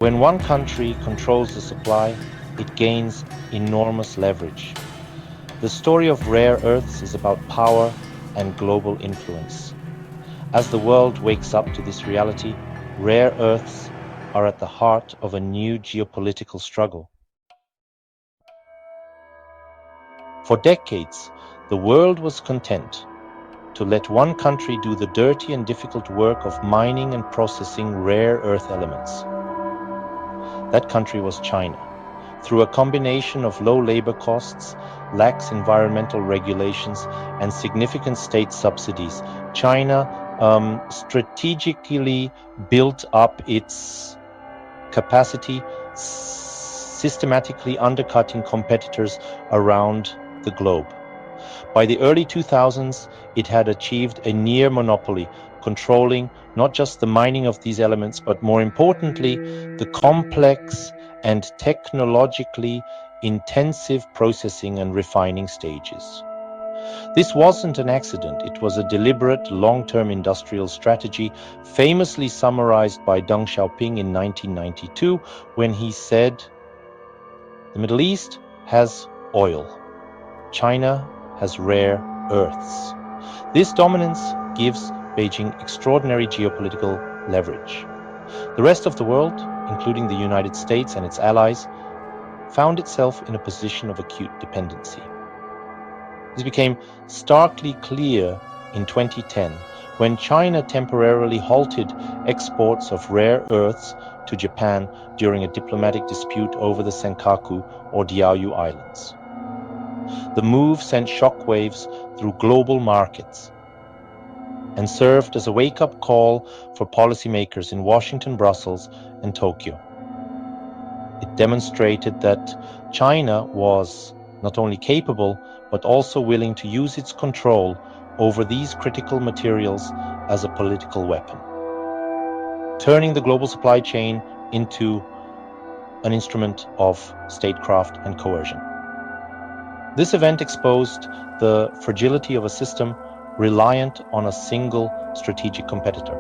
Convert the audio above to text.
When one country controls the supply, it gains enormous leverage. The story of rare earths is about power and global influence. As the world wakes up to this reality, rare earths are at the heart of a new geopolitical struggle. For decades, the world was content to let one country do the dirty and difficult work of mining and processing rare earth elements. That country was China. Through a combination of low labor costs, lax environmental regulations, and significant state subsidies, China strategically built up its capacity, systematically undercutting competitors around the globe. By the early 2000s, it had achieved a near monopoly, controlling not just the mining of these elements, but more importantly, the complex and technologically intensive processing and refining stages. This wasn't an accident, it was a deliberate long-term industrial strategy, famously summarized by Deng Xiaoping in 1992 when he said, "The Middle East has oil. China has rare earths." This dominance gives Beijing extraordinary geopolitical leverage. The rest of the world, including the United States and its allies, found itself in a position of acute dependency. This became starkly clear in 2010 when China temporarily halted exports of rare earths to Japan during a diplomatic dispute over the Senkaku or Diaoyu Islands. The move sent shockwaves through global markets and served as a wake-up call for policymakers in Washington, Brussels, and Tokyo. It demonstrated that China was not only capable, but also willing to use its control over these critical materials as a political weapon, turning the global supply chain into an instrument of statecraft and coercion. This event exposed the fragility of a system reliant on a single strategic competitor.